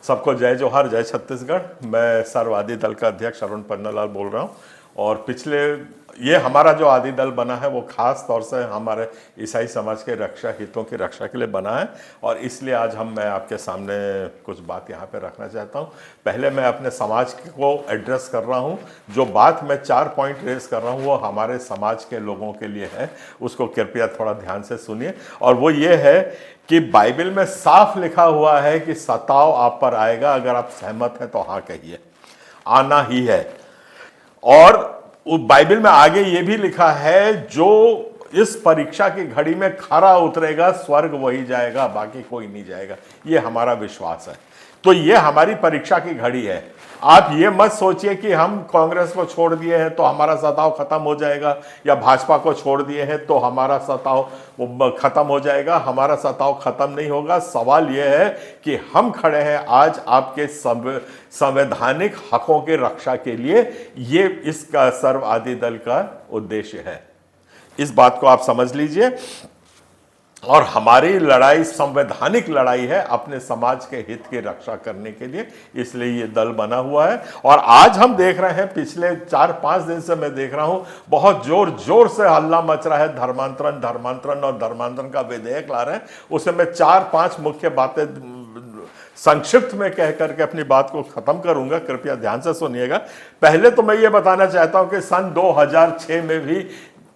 सबको जय जोहार, जय छत्तीसगढ़। मैं सर्ववादी दल का अध्यक्ष अरुण पन्नालाल बोल रहा हूँ। और ये हमारा जो आदि दल बना है वो खास तौर से हमारे ईसाई समाज के हितों की रक्षा के लिए बना है। और इसलिए आज मैं आपके सामने कुछ बात यहाँ पे रखना चाहता हूँ। पहले मैं अपने समाज को एड्रेस कर रहा हूँ। जो बात मैं 4 पॉइंट रेस कर रहा हूँ वो हमारे समाज के लोगों के लिए है, उसको कृपया थोड़ा ध्यान से सुनिए। और वो ये है कि बाइबल में साफ लिखा हुआ है कि सताव आप पर आएगा, अगर आप सहमत हैं तो हाँ कहिए, आना ही है। और बाइबल में आगे ये भी लिखा है, जो इस परीक्षा की घड़ी में खरा उतरेगा स्वर्ग वही जाएगा, बाकी कोई नहीं जाएगा। ये हमारा विश्वास है। तो ये हमारी परीक्षा की घड़ी है। आप ये मत सोचिए कि हम कांग्रेस को छोड़ दिए हैं तो हमारा सताव खत्म हो जाएगा, या भाजपा को छोड़ दिए हैं तो हमारा सताव खत्म हो जाएगा। हमारा सताव खत्म नहीं होगा। सवाल यह है कि हम खड़े हैं आज आपके संवैधानिक हकों की रक्षा के लिए। ये इसका सर्ववादी दल का उद्देश्य है। इस बात को आप समझ लीजिए। और हमारी लड़ाई संवैधानिक लड़ाई है अपने समाज के हित की रक्षा करने के लिए, इसलिए ये दल बना हुआ है। और आज हम देख रहे हैं, पिछले 4-5 दिन से मैं देख रहा हूं, बहुत जोर जोर से हल्ला मच रहा है। धर्मांतरण धर्मांतरण और धर्मांतरण का विधेयक ला रहे हैं। उसमें मैं 4-5 मुख्य बातें संक्षिप्त में कह करके अपनी बात को खत्म करूंगा, कृपया ध्यान से सुनिएगा। पहले तो मैं ये बताना चाहता हूं कि सन 2006 में भी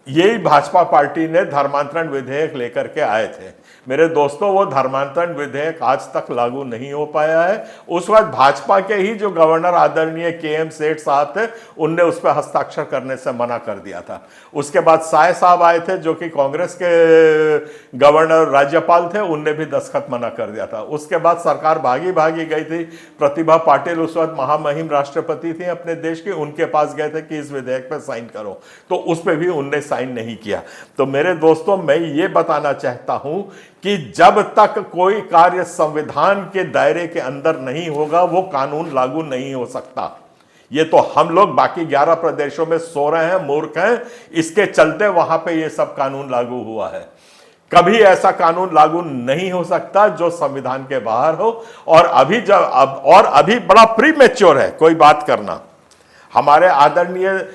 यही भाजपा पार्टी ने धर्मांतरण विधेयक लेकर के आए थे। मेरे दोस्तों, वो धर्मांतरण विधेयक आज तक लागू नहीं हो पाया है। उस वक्त भाजपा के ही जो गवर्नर आदरणीय KM सेठ साहब थे, उनने उस पर हस्ताक्षर करने से मना कर दिया था। उसके बाद साय साहब आए थे जो कि कांग्रेस के गवर्नर राज्यपाल थे, उनने भी दस्तखत मना कर दिया था। उसके बाद सरकार भागी भागी गई थी। प्रतिभा पाटिल उस वक्त महामहिम राष्ट्रपति थी अपने देश की, उनके पास गए थे कि इस विधेयक पर साइन करो, तो उस पर भी उनने साइन नहीं किया। तो मेरे दोस्तों, मैं ये बताना चाहता हूं कि जब तक कोई कार्य संविधान के दायरे के अंदर नहीं होगा वो कानून लागू नहीं हो सकता। ये तो हम लोग बाकी 11 प्रदेशों में सो रहे हैं, मूर्ख हैं, इसके चलते वहां पे ये सब कानून लागू हुआ है। कभी ऐसा कानून लागू नहीं हो सकता जो संविधान के बाहर हो। और अभी बड़ा प्रीमेच्योर है कोई बात करना। हमारे आदरणीय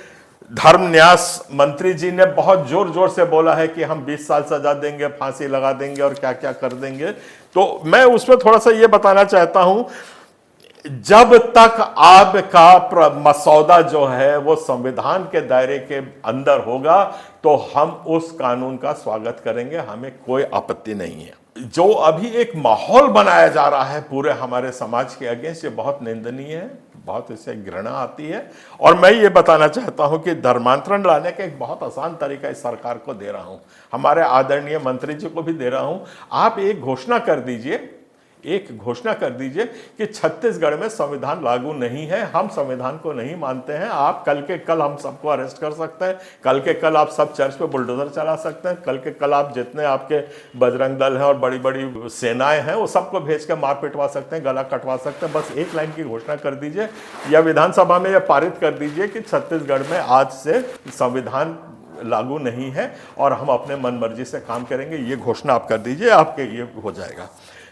धर्म न्यास मंत्री जी ने बहुत जोर जोर से बोला है कि हम 20 साल सजा देंगे, फांसी लगा देंगे और क्या क्या कर देंगे। तो मैं उसमें थोड़ा सा ये बताना चाहता हूं, जब तक आपका मसौदा जो है वो संविधान के दायरे के अंदर होगा तो हम उस कानून का स्वागत करेंगे, हमें कोई आपत्ति नहीं है। जो अभी एक माहौल बनाया जा रहा है पूरे हमारे समाज के अगेंस्ट, ये बहुत निंदनीय है, बहुत इससे घृणा आती है। और मैं ये बताना चाहता हूं कि धर्मांतरण लाने का एक बहुत आसान तरीका इस सरकार को दे रहा हूं, हमारे आदरणीय मंत्री जी को भी दे रहा हूं। आप एक घोषणा कर दीजिए कि छत्तीसगढ़ में संविधान लागू नहीं है, हम संविधान को नहीं मानते हैं। आप कल के कल हम सबको अरेस्ट कर सकते हैं, कल के कल आप सब चर्च पे बुलडोजर चला सकते हैं, कल के कल आप जितने आपके बजरंग दल हैं और बड़ी बड़ी सेनाएं हैं वो सबको भेज के मार पिटवा सकते हैं, गला कटवा सकते हैं। बस एक लाइन की घोषणा कर दीजिए या विधानसभा में यह पारित कर दीजिए कि छत्तीसगढ़ में आज से संविधान लागू नहीं है और हम अपने मन मर्जी से काम करेंगे। ये घोषणा आप कर दीजिए, आपके ये हो जाएगा।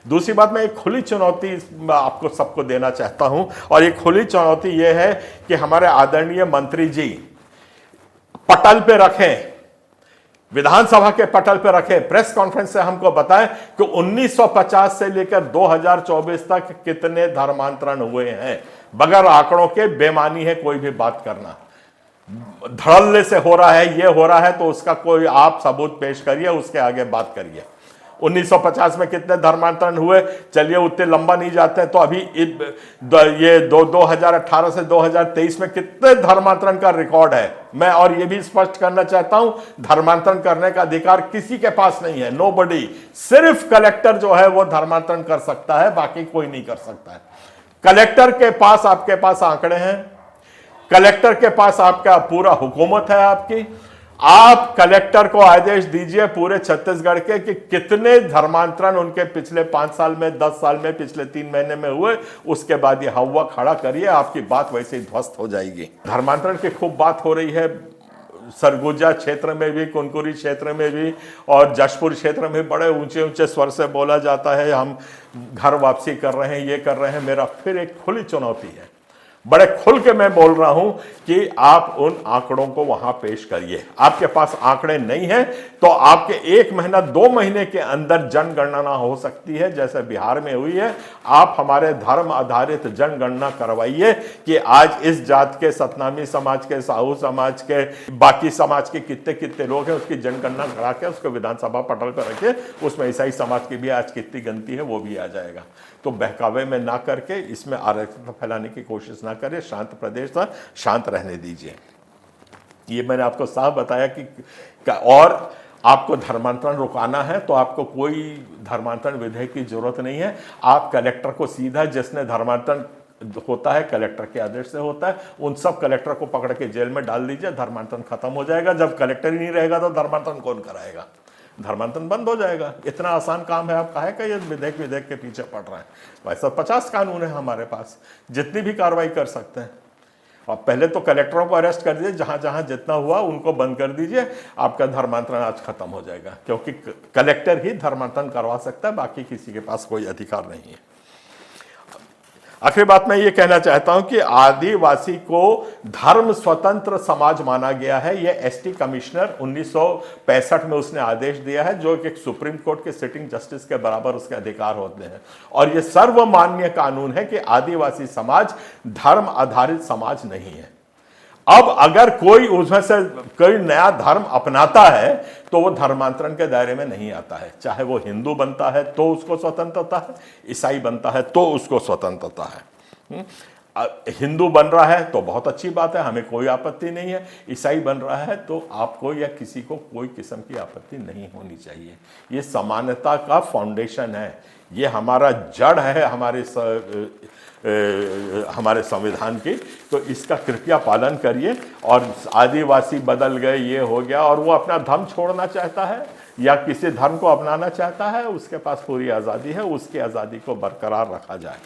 दूसरी बात, मैं एक खुली चुनौती आपको सबको देना चाहता हूं, और एक खुली चुनौती यह है कि हमारे आदरणीय मंत्री जी पटल पे रखें, विधानसभा के पटल पे रखें, प्रेस कॉन्फ्रेंस से हमको बताएं कि 1950 से लेकर 2024 तक कितने धर्मांतरण हुए हैं। बगैर आंकड़ों के बेमानी है कोई भी बात करना। धड़ल्ले से हो रहा है, ये हो रहा है, तो उसका कोई आप सबूत पेश करिए, उसके आगे बात करिए। 1950 में कितने धर्मांतरण हुए, चलिए उतने लंबा नहीं जाते हैं, तो अभी ये 2018 से 2023 में कितने धर्मांतरण का रिकॉर्ड है। मैं और ये भी स्पष्ट करना चाहता हूं, धर्मांतरण करने का अधिकार किसी के पास नहीं है, नोबडी। सिर्फ कलेक्टर जो है वो धर्मांतरण कर सकता है, बाकी कोई नहीं कर सकता है। कलेक्टर के पास, आपके पास आंकड़े हैं, कलेक्टर के पास आपका पूरा हुकूमत है आपकी। आप कलेक्टर को आदेश दीजिए पूरे छत्तीसगढ़ के कि कितने धर्मांतरण उनके पिछले 5 साल में, 10 साल में, पिछले 3 महीने में हुए। उसके बाद ये हवा खड़ा करिए, आपकी बात वैसे ही ध्वस्त हो जाएगी। धर्मांतरण की खूब बात हो रही है सरगुजा क्षेत्र में भी, कुनकुरी क्षेत्र में भी और जशपुर क्षेत्र में बड़े ऊंचे ऊंचे स्वर से बोला जाता है हम घर वापसी कर रहे हैं, ये कर रहे हैं। मेरा फिर एक खुली चुनौती है, बड़े खुल के मैं बोल रहा हूं कि आप उन आंकड़ों को वहां पेश करिए। आपके पास आंकड़े नहीं है तो आपके 1 महीना 2 महीने के अंदर जनगणना हो सकती है, जैसे बिहार में हुई है। आप हमारे धर्म आधारित जनगणना करवाइए कि आज इस जात के, सतनामी समाज के, साहू समाज के, बाकी समाज के कितने कितने लोग हैं, उसकी जनगणना करा के उसको विधानसभा पटल पर रखिए। उसमें ईसाई समाज की भी आज कितनी गिनती है वो भी आ जाएगा। तो बहकावे में ना करके इसमें अराजकता फैलाने की कोशिश ना करें। शांत प्रदेश था, शांत रहने दीजिए। ये मैंने आपको साफ बताया कि और आपको धर्मांतरण रुकाना है तो आपको कोई धर्मांतरण विधेयक की जरूरत नहीं है। आप कलेक्टर को सीधा, जिसने धर्मांतरण होता है कलेक्टर के आदेश से होता है, उन सब कलेक्टर को पकड़ के जेल में डाल दीजिए, धर्मांतरण खत्म हो जाएगा। जब कलेक्टर ही नहीं रहेगा तो धर्मांतरण कौन कराएगा? धर्मांतरण बंद हो जाएगा। इतना आसान काम है। आप काहे का ये विधेयक के पीछे पड़ रहे हैं? वैसे 50 कानून है हमारे पास, जितनी भी कार्रवाई कर सकते हैं। आप पहले तो कलेक्टरों को अरेस्ट कर दीजिए, जहां जहां जितना हुआ उनको बंद कर दीजिए, आपका धर्मांतरण आज खत्म हो जाएगा। क्योंकि कलेक्टर ही धर्मांतरण करवा सकता है, बाकी किसी के पास कोई अधिकार नहीं है। आखिरी बात मैं ये कहना चाहता हूं कि आदिवासी को धर्म स्वतंत्र समाज माना गया है। ये एसटी कमिश्नर 1965 में उसने आदेश दिया है, जो एक सुप्रीम कोर्ट के सिटिंग जस्टिस के बराबर उसके अधिकार होते हैं। और ये सर्वमान्य कानून है कि आदिवासी समाज धर्म आधारित समाज नहीं है। अब अगर कोई उसमें से कोई नया धर्म अपनाता है तो वो धर्मांतरण के दायरे में नहीं आता है। चाहे वो हिंदू बनता है तो उसको स्वतंत्रता है, ईसाई बनता है तो उसको स्वतंत्रता है। हिंदू बन रहा है तो बहुत अच्छी बात है, हमें कोई आपत्ति नहीं है। ईसाई बन रहा है तो आपको या किसी को कोई किस्म की आपत्ति नहीं होनी चाहिए। ये समानता का फाउंडेशन है, ये हमारा जड़ है हमारे संविधान की। तो इसका कृपया पालन करिए। और आदिवासी बदल गए, ये हो गया, और वो अपना धर्म छोड़ना चाहता है या किसी धर्म को अपनाना चाहता है, उसके पास पूरी आज़ादी है, उसकी आज़ादी को बरकरार रखा जाए।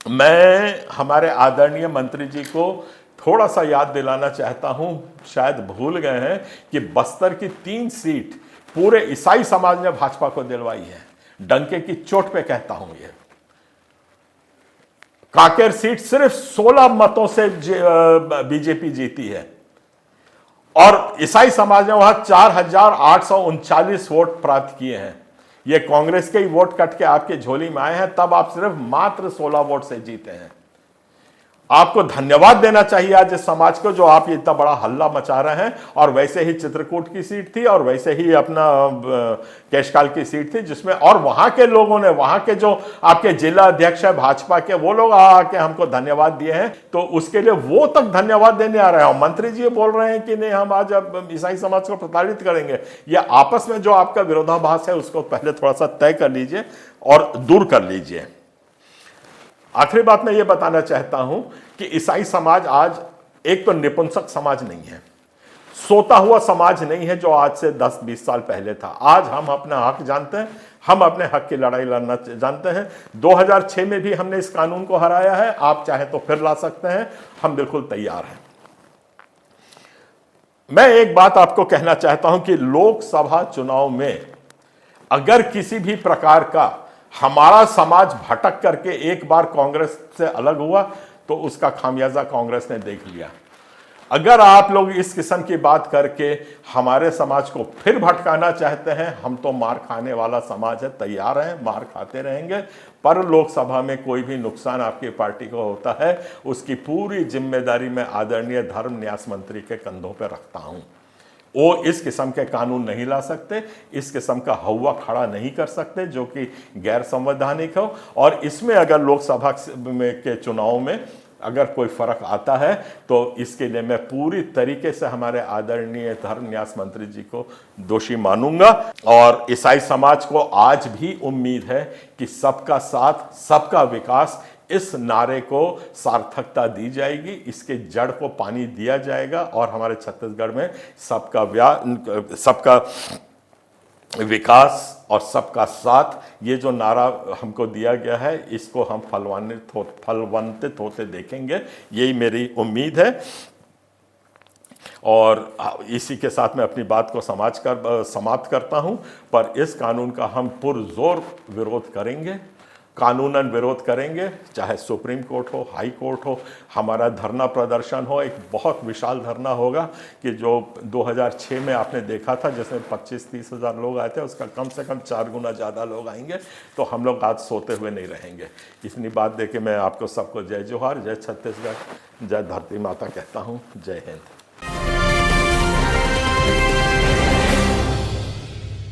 मैं हमारे आदरणीय मंत्री जी को थोड़ा सा याद दिलाना चाहता हूं, शायद भूल गए हैं कि बस्तर की 3 सीट पूरे ईसाई समाज ने भाजपा को दिलवाई है। डंके की चोट पे कहता हूं। ये कांकेर सीट सिर्फ 16 मतों से बीजेपी जीती है और ईसाई समाज ने वहां 4839 वोट प्राप्त किए हैं। ये कांग्रेस के ही वोट कट के आपके झोली में आए हैं, तब आप सिर्फ मात्र 16 वोट से जीते हैं। आपको धन्यवाद देना चाहिए आज इस समाज को, जो आप इतना बड़ा हल्ला मचा रहे हैं। और वैसे ही चित्रकूट की सीट थी और वैसे ही अपना केशकाल की सीट थी, जिसमें और वहां के लोगों ने, वहां के जो आपके जिला अध्यक्ष है भाजपा के, वो लोग आके हमको धन्यवाद दिए हैं। तो उसके लिए वो तक धन्यवाद देने आ रहे हैं। मंत्री जी बोल रहे हैं कि नहीं, हम आज अब ईसाई समाज को प्रताड़ित करेंगे। ये आपस में जो आपका विरोधाभास है उसको पहले थोड़ा सा तय कर लीजिए और दूर कर लीजिए। आखिरी बात मैं ये बताना चाहता हूं कि ईसाई समाज आज एक तो निपुंसक समाज नहीं है, सोता हुआ समाज नहीं है जो आज से 10-20 साल पहले था। आज हम अपना हक जानते हैं, हम अपने हक की लड़ाई लड़ना जानते हैं। 2006 में भी हमने इस कानून को हराया है। आप चाहे तो फिर ला सकते हैं, हम बिल्कुल तैयार हैं। मैं एक बात आपको कहना चाहता हूं कि लोकसभा चुनाव में अगर किसी भी प्रकार का हमारा समाज भटक करके एक बार कांग्रेस से अलग हुआ तो उसका खामियाजा कांग्रेस ने देख लिया। अगर आप लोग इस किस्म की बात करके हमारे समाज को फिर भटकाना चाहते हैं, हम तो मार खाने वाला समाज है, तैयार हैं, मार खाते रहेंगे। पर लोकसभा में कोई भी नुकसान आपकी पार्टी को होता है, उसकी पूरी जिम्मेदारी मैं आदरणीय धर्म न्यास मंत्री के कंधों पर रखता हूं। वो इस किस्म के कानून नहीं ला सकते, इस किस्म का हवा खड़ा नहीं कर सकते जो कि गैर संवैधानिक हो। और इसमें अगर लोकसभा के चुनाव में अगर कोई फर्क आता है तो इसके लिए मैं पूरी तरीके से हमारे आदरणीय धर्म न्यास मंत्री जी को दोषी मानूंगा। और ईसाई समाज को आज भी उम्मीद है कि सबका साथ, सबका विकास, इस नारे को सार्थकता दी जाएगी, इसके जड़ को पानी दिया जाएगा और हमारे छत्तीसगढ़ में सबका विकास और सबका साथ, ये जो नारा हमको दिया गया है, इसको हम फलवंतित होते देखेंगे, यही मेरी उम्मीद है। और इसी के साथ मैं अपनी बात को समाप्त करता हूं। पर इस कानून का हम पुरजोर विरोध करेंगे, कानूनन विरोध करेंगे, चाहे सुप्रीम कोर्ट हो, हाई कोर्ट हो। हमारा धरना प्रदर्शन हो, एक बहुत विशाल धरना होगा कि जो 2006 में आपने देखा था जिसमें 25-30 हज़ार लोग आए थे, उसका कम से कम 4 गुना ज़्यादा लोग आएंगे। तो हम लोग आज सोते हुए नहीं रहेंगे। इतनी बात दे के मैं आपको सबको जय जोहार, जय छत्तीसगढ़, जय धरती माता कहता हूँ। जय हिंद।